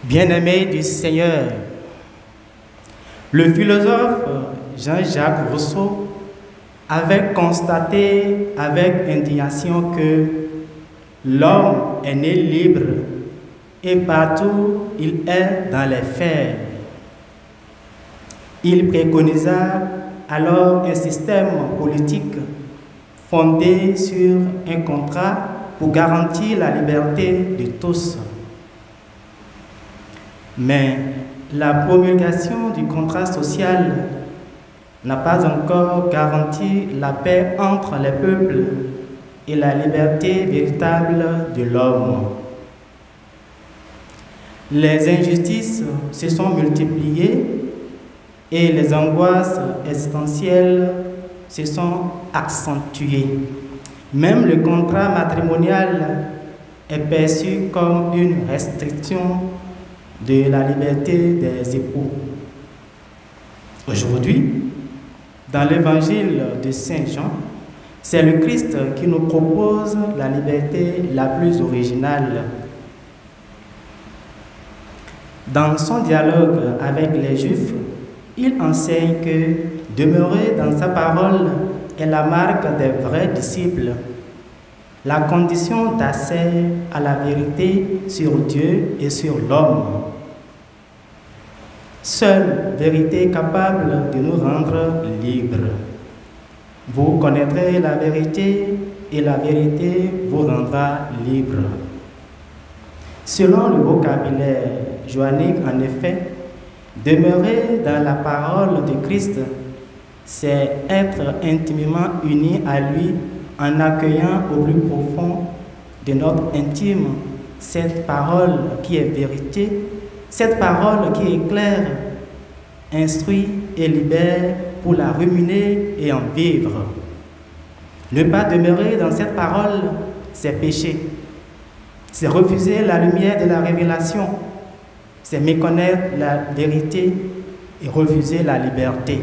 Bien-aimés du Seigneur, le philosophe Jean-Jacques Rousseau avait constaté avec indignation que l'homme est né libre et partout il est dans les fers. Il préconisa alors un système politique fondé sur un contrat pour garantir la liberté de tous. Mais la promulgation du contrat social n'a pas encore garanti la paix entre les peuples et la liberté véritable de l'homme. Les injustices se sont multipliées et les angoisses existentielles se sont accentuées. Même le contrat matrimonial est perçu comme une restriction de la liberté des époux. Aujourd'hui, dans l'évangile de Saint Jean, c'est le Christ qui nous propose la liberté la plus originale. Dans son dialogue avec les Juifs, il enseigne que demeurer dans sa parole est la marque des vrais disciples, la condition d'accès à la vérité sur Dieu et sur l'homme. Seule vérité capable de nous rendre libres. Vous connaîtrez la vérité et la vérité vous rendra libres. Selon le vocabulaire joannique, en effet, demeurer dans la parole de Christ, c'est être intimement uni à lui en accueillant au plus profond de notre intime cette parole qui est vérité, cette parole qui éclaire, instruit et libère pour la ruminer et en vivre. Ne pas demeurer dans cette parole, c'est pécher. C'est refuser la lumière de la révélation. C'est méconnaître la vérité et refuser la liberté.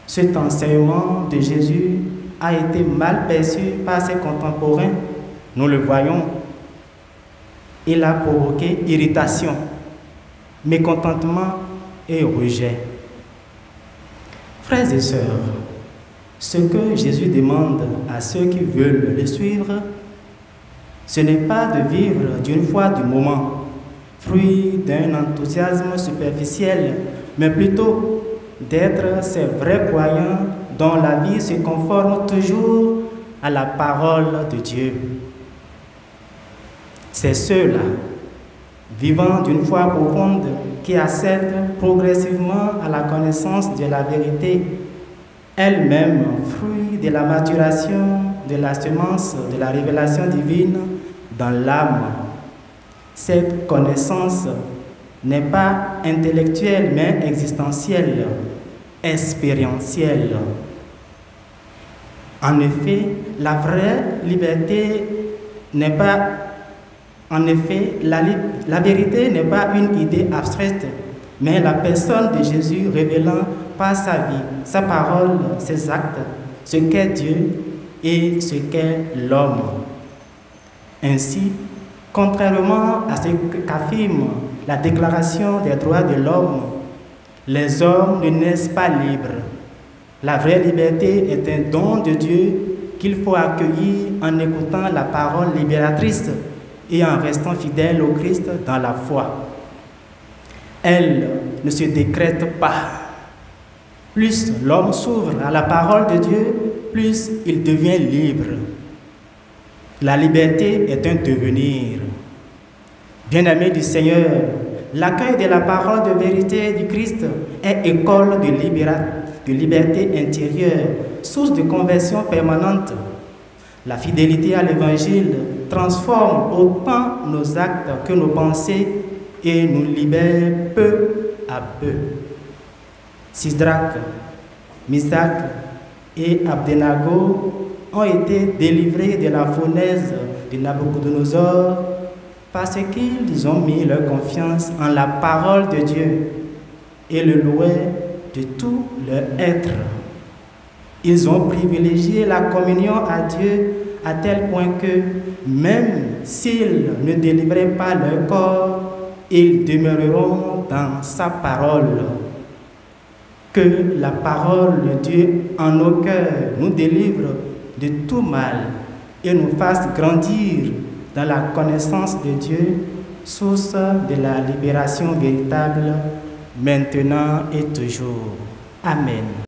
Cet enseignement de Jésus a été mal perçu par ses contemporains. Nous le voyons. Il a provoqué irritation, mécontentement et rejet. Frères et sœurs, ce que Jésus demande à ceux qui veulent le suivre, ce n'est pas de vivre d'une foi du moment, fruit d'un enthousiasme superficiel, mais plutôt d'être ces vrais croyants dont la vie se conforme toujours à la parole de Dieu. C'est ceux-là, vivant d'une foi profonde, qui accèdent progressivement à la connaissance de la vérité, elle-même fruit de la maturation de la semence de la révélation divine dans l'âme. Cette connaissance n'est pas intellectuelle mais existentielle, expérientielle. En effet, la vraie liberté n'est pas la vérité n'est pas une idée abstraite, mais la personne de Jésus révélant par sa vie, sa parole, ses actes, ce qu'est Dieu et ce qu'est l'homme. Ainsi, contrairement à ce qu'affirme la Déclaration des droits de l'homme, les hommes ne naissent pas libres. La vraie liberté est un don de Dieu qu'il faut accueillir en écoutant la parole libératrice et en restant fidèle au Christ dans la foi. Elle ne se décrète pas. Plus l'homme s'ouvre à la parole de Dieu, plus il devient libre. La liberté est un devenir. Bien-aimés du Seigneur, l'accueil de la parole de vérité du Christ est école de liberté intérieure, source de conversion permanente. La fidélité à l'Évangile transforme autant nos actes que nos pensées et nous libère peu à peu. Sidrac, Misach et Abdenago ont été délivrés de la fournaise de Nabuchodonosor parce qu'ils ont mis leur confiance en la parole de Dieu et le louaient de tout leur être. Ils ont privilégié la communion à Dieu à tel point que, même s'ils ne délivraient pas leur corps, ils demeureront dans sa parole. Que la parole de Dieu en nos cœurs nous délivre de tout mal et nous fasse grandir dans la connaissance de Dieu, source de la libération véritable, maintenant et toujours. Amen.